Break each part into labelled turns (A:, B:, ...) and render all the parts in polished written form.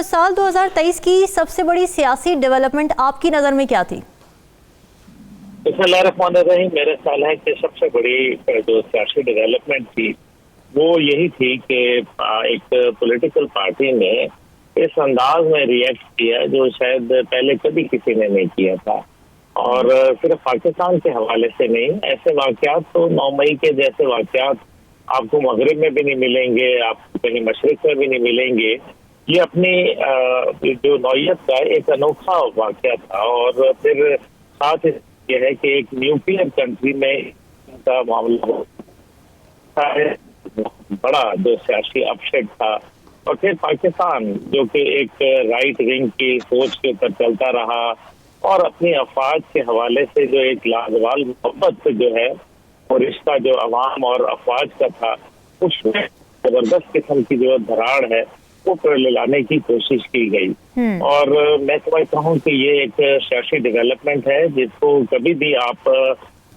A: साल 2023 की सबसे बड़ी सियासी डेवलपमेंट आपकी नज़र में क्या थी?
B: बिस्मिल्लाहिर्रहमानिर्रहीम। मेरा ख्याल है कि सबसे बड़ी जो सियासी डेवलपमेंट थी वो यही थी कि एक पॉलिटिकल पार्टी ने इस अंदाज में रिएक्ट किया जो शायद पहले कभी किसी ने नहीं किया था। और सिर्फ पाकिस्तान के हवाले से नहीं, ऐसे वाकयात तो 9 मई के जैसे वाकयात आपको मगरिब में भी नहीं मिलेंगे, आपको कहीं मशरिक में भी नहीं मिलेंगे। ये अपनी जो नौयत का एक अनोखा वाकया था। और फिर साथ यह है कि एक न्यूक्लियर कंट्री में का मामला बड़ा जो सियासी अपसेट था। और फिर पाकिस्तान जो कि एक राइट विंग की सोच के ऊपर चलता रहा और अपनी अफवाज के हवाले से जो एक लाजवाल मोहब्बत जो है और रिश्ता जो अवाम और अफवाज का था, उसमें जबरदस्त किस्म की जो धराड़ है वो लाने की कोशिश की गई। और मैं समझता हूँ कि ये एक सियासी डेवलपमेंट है जिसको कभी भी आप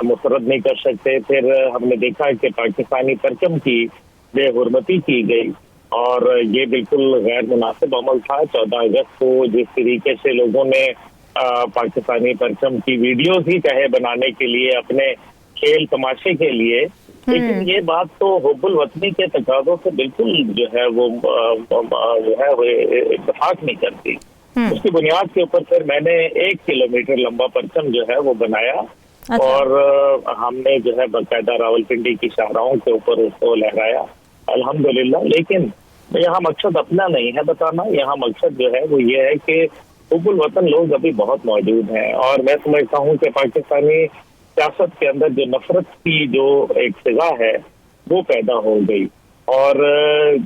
B: मुस्तरद नहीं कर सकते। फिर हमने देखा कि पाकिस्तानी परचम की बेहुरमती की गई और ये बिल्कुल गैर मुनासिब अमल था। 14 अगस्त को जिस तरीके से लोगों ने पाकिस्तानी परचम की वीडियोस ही चाहे बनाने के लिए, अपने खेल तमाशे के लिए, लेकिन ये बात तो हुब्बुल वतनी के तकाज़ों से बिल्कुल जो है वो इत्तेफाक नहीं करती। उसकी बुनियाद के ऊपर फिर मैंने 1 किलोमीटर लंबा परचम जो है वो बनाया। अच्छा। और हमने जो है बाकायदा रावलपिंडी की शाहराहों के ऊपर उसको लहराया, अल्हम्दुलिल्लाह। लेकिन यहाँ मकसद अपना नहीं है बताना, यहाँ मकसद जो है वो ये है कि हुब्बुल वतन लोग अभी बहुत मौजूद हैं। और मैं समझता हूँ कि पाकिस्तानी सियासत के अंदर जो नफरत की जो एक फिजा है वो पैदा हो गई। और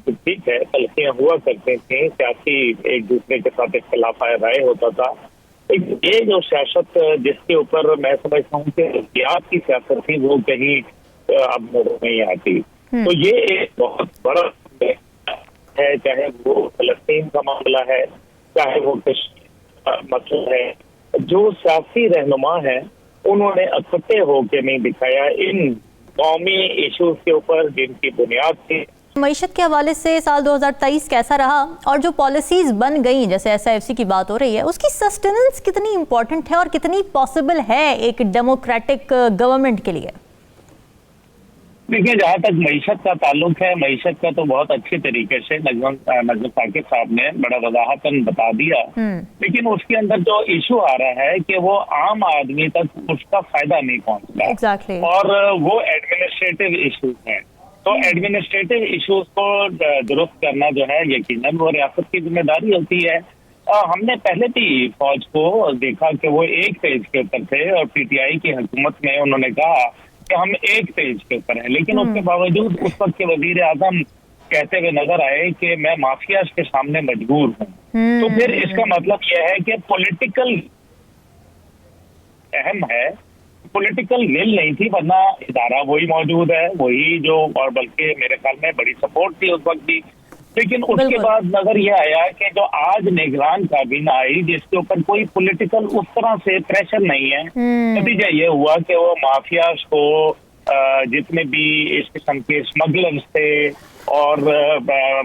B: ठीक है, तलखियां हुआ करती थी, सियासी एक दूसरे के साथ इख्तिलाफ राय होता था। ये जो सियासत जिसके ऊपर मैं समझता हूँ कि इख्तियार की सियासत थी वो कहीं अब नहीं आती। तो ये एक बहुत बड़ा है, चाहे वो फलस्तीन का मामला है, चाहे वो मसला है। जो सियासी रहनुमा है उन्होंने इकट्ठे होकर नहीं दिखाया इन कौमी इश्यूज के ऊपर जिनकी बुनियाद थी।
A: मईशत के हवाले से साल 2023 कैसा रहा और जो पॉलिसीज बन गई, जैसे SIFC की बात हो रही है, उसकी सस्टेनेंस कितनी इंपॉर्टेंट है और कितनी पॉसिबल है एक डेमोक्रेटिक गवर्नमेंट के लिए?
B: देखिए, जहाँ तक मईशत का ताल्लुक है, मईशत का तो बहुत अच्छे तरीके से नजम साकिब साहब ने बड़ा वजाहतन बता दिया। लेकिन उसके अंदर जो इशू आ रहा है कि वो आम आदमी तक उसका फायदा नहीं पहुंच रहा।
A: exactly.
B: और वो एडमिनिस्ट्रेटिव इशूज हैं। तो एडमिनिस्ट्रेटिव इशूज को दुरुस्त करना जो है यकीनन वो रियासत की जिम्मेदारी होती है। हमने पहले भी फौज को देखा कि वो एक पेज के ऊपर थे और PTI की हुकूमत में उन्होंने कहा कि हम एक पेज के ऊपर हैं, लेकिन उसके बावजूद उस वक्त के वजीर आजम कहते हुए नजर आए कि मैं माफिया के सामने मजबूर हूँ। तो फिर इसका मतलब यह है कि पॉलिटिकल अहम है, पॉलिटिकल विल नहीं थी, वरना इदारा वही मौजूद है, वही जो, और बल्कि मेरे ख्याल में बड़ी सपोर्ट थी उस वक्त भी। लेकिन उसके बाद नजर यह आया कि जो आज निगरान काबीना आई जिसके ऊपर कोई पॉलिटिकल उस तरह से प्रेशर नहीं है, नतीजा ये हुआ कि वो माफियाज को जितने भी इस किस्म के स्मगलर्स थे और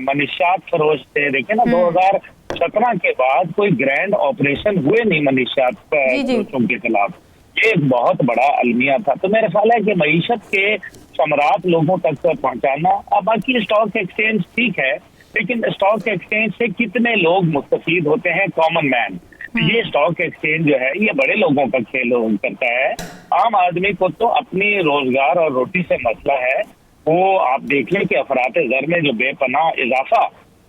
B: मनीषात फरोश थे, देखे ना 2017 के बाद कोई ग्रैंड ऑपरेशन हुए नहीं मनीषात फरोशों के खिलाफ। ये एक बहुत बड़ा अलमिया था। तो मेरा ख्याल है कि मईशत के समरात लोगों तक पहुंचाना। अब बाकी स्टॉक एक्सचेंज ठीक है, लेकिन स्टॉक एक्सचेंज से कितने लोग मुस्तफीद होते हैं? Common man. ये स्टॉक एक्सचेंज जो है ये बड़े लोगों का खेल करता है। आम आदमी को तो अपनी रोजगार और रोटी से मसला है। वो आप देख लें कि अफरात ज़र में जो बेपनाह इजाफा,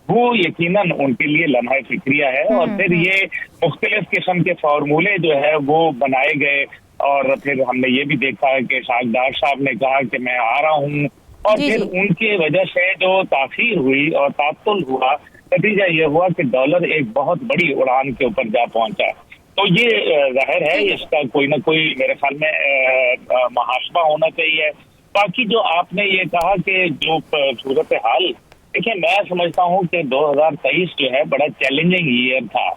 B: वो यकीनन उनके लिए लम्हा फिक्रिया है। और फिर ये मुख्तलिफ किस्म के फार्मूले जो है वो बनाए गए। और फिर हमने ये भी देखा है कि शाहदार साहब ने कहा कि मैं आ रहा हूँ, और फिर उनके वजह से जो ताखीर हुई और तातुल हुआ, नतीजा ये हुआ कि डॉलर एक बहुत बड़ी उड़ान के ऊपर जा पहुंचा। तो ये जाहिर है इसका कोई ना कोई मेरे ख्याल में मुहासबा होना चाहिए। बाकी जो आपने ये कहा कि जो सूरत हाल, देखिए मैं समझता हूँ कि 2023 जो है बड़ा चैलेंजिंग ईयर था।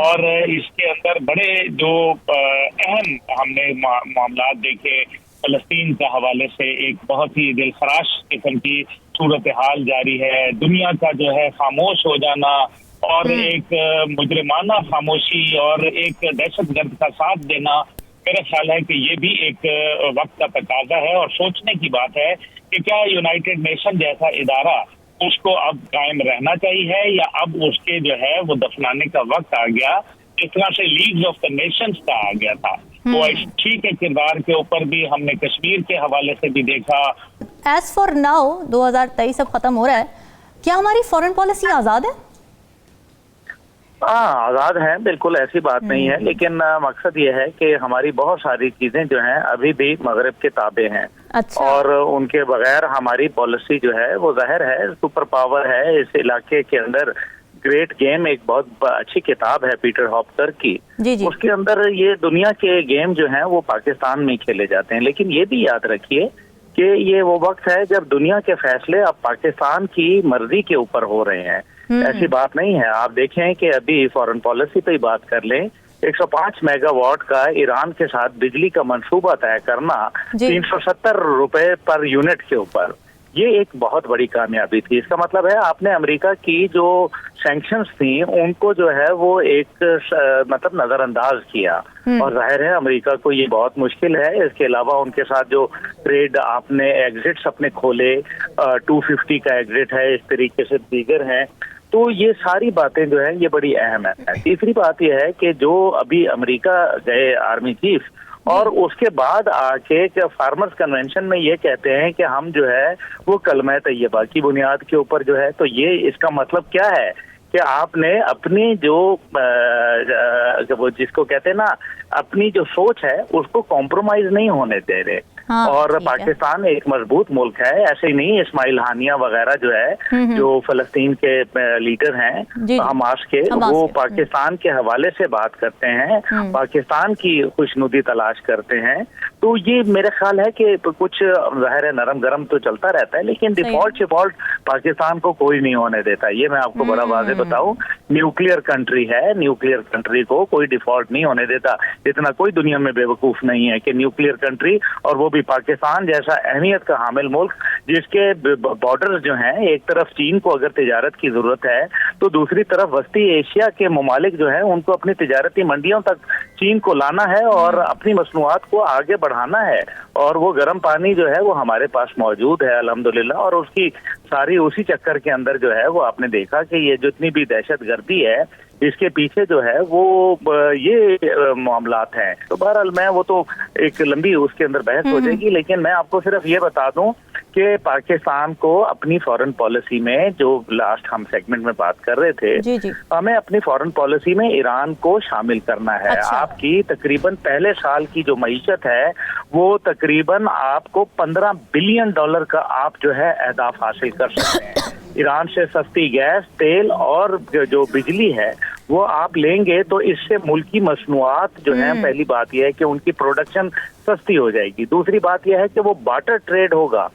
B: और इसके अंदर बड़े जो अहम हमने मामला देखे, फलस्तीन के हवाले से एक बहुत ही दिलखराश किस्म की सूरत हाल जारी है। दुनिया का जो है खामोश हो जाना और एक मुजरिमाना खामोशी और एक दहशतगर्द का साथ देना, मेरा ख्याल है कि ये भी एक वक्त का तकाजा है और सोचने की बात है कि क्या यूनाइटेड नेशन जैसा इदारा उसको अब कायम रहना चाहिए या अब उसके जो है वो दफनाने का वक्त आ गया, इस तरह से लीग ऑफ द नेशंस का आ गया था। वो ठीक है, किरदार के ऊपर भी हमने कश्मीर के हवाले से भी देखा।
A: एज फॉर नाउ 2023 अब खत्म हो रहा है, क्या हमारी फॉरेन पॉलिसी आजाद है?
C: हाँ, आजाद है, बिल्कुल ऐसी बात नहीं है, लेकिन मकसद ये है कि हमारी बहुत सारी चीजें जो हैं अभी भी मगरब के ताबे हैं।
A: अच्छा।
C: और उनके बगैर हमारी पॉलिसी जो है वो जाहिर है सुपर पावर है इस इलाके के अंदर। ग्रेट गेम एक बहुत अच्छी किताब है पीटर हॉपकर की,
A: जी।
C: उसके अंदर ये दुनिया के गेम जो हैं वो पाकिस्तान में खेले जाते हैं। लेकिन ये भी याद रखिए कि ये वो वक्त है जब दुनिया के फैसले अब पाकिस्तान की मर्जी के ऊपर हो रहे हैं। ऐसी बात नहीं है। आप देखें कि अभी फॉरेन पॉलिसी पे ही बात कर लें, 105 मेगावाट का ईरान के साथ बिजली का मंसूबा तय करना 370 रुपए पर यूनिट के ऊपर, ये एक बहुत बड़ी कामयाबी थी। इसका मतलब है आपने अमेरिका की जो सैंक्शंस थी उनको जो है वो एक मतलब नजरअंदाज किया, और जाहिर है अमेरिका को ये बहुत मुश्किल है। इसके अलावा उनके साथ जो ट्रेड आपने एग्जिट्स अपने खोले, 250 का एग्जिट है, इस तरीके से दीगर हैं, तो ये सारी बातें जो है ये बड़ी अहम है। तीसरी बात यह है कि जो अभी अमेरिका गए आर्मी चीफ और उसके बाद आके फार्मर्स कन्वेंशन में ये कहते हैं कि हम जो है वो कलमा तैयबा की बुनियाद के ऊपर जो है, तो ये इसका मतलब क्या है कि आपने अपनी जो वो जिसको कहते हैं ना अपनी जो सोच है उसको कॉम्प्रोमाइज नहीं होने दे रहे।
A: हाँ,
C: और पाकिस्तान एक मजबूत मुल्क है, ऐसे ही नहीं इस्माइल हानिया वगैरह जो है जो फलस्तीन के लीडर हैं हमास के, वो पाकिस्तान के हवाले से बात करते हैं, पाकिस्तान की खुशनुदी तलाश करते हैं। तो ये मेरा ख्याल है कि कुछ ज़ाहिर है नरम गरम तो चलता रहता है, लेकिन डिफॉल्ट शिफॉल्ट पाकिस्तान को कोई नहीं होने देता। ये मैं आपको बड़ा वाज़ेह बताऊं, न्यूक्लियर कंट्री है, न्यूक्लियर कंट्री को कोई डिफॉल्ट नहीं होने देता। इतना कोई दुनिया में बेवकूफ नहीं है कि न्यूक्लियर कंट्री, और वो भी पाकिस्तान जैसा अहमियत का हामिल मुल्क जिसके बॉर्डर्स जो हैं, एक तरफ चीन को अगर तिजारत की जरूरत है तो दूसरी तरफ वस्ती एशिया के ममालिक जो है उनको अपनी तिजारती मंडियों तक चीन को लाना है और अपनी मसनूआत को आगे बढ़ाना है। और वो गर्म पानी जो है वो हमारे पास मौजूद है अल्हम्दुलिल्लाह, और उसकी सारी उसी चक्कर के अंदर जो है वो आपने देखा कि ये जितनी भी दहशत गर्दी है इसके पीछे जो है वो ये मामलात हैं। तो बहरहाल मैं वो तो एक लंबी उसके अंदर बहस हो जाएगी, लेकिन मैं आपको सिर्फ ये बता दूं कि पाकिस्तान को अपनी फॉरेन पॉलिसी में, जो लास्ट हम सेगमेंट में बात कर रहे थे, हमें अपनी फॉरेन पॉलिसी में ईरान को शामिल करना है। अच्छा। आपकी तकरीबन पहले साल की जो मईशत है वो तकरीबन आपको $15 बिलियन का आप जो है अहदाफ हासिल कर सकते हैं। ईरान से सस्ती गैस, तेल और जो बिजली है वो आप लेंगे तो इससे मुल्की मसनूआत जो है, पहली बात यह है कि उनकी प्रोडक्शन सस्ती हो जाएगी। दूसरी बात यह है कि वो बार्टर ट्रेड होगा,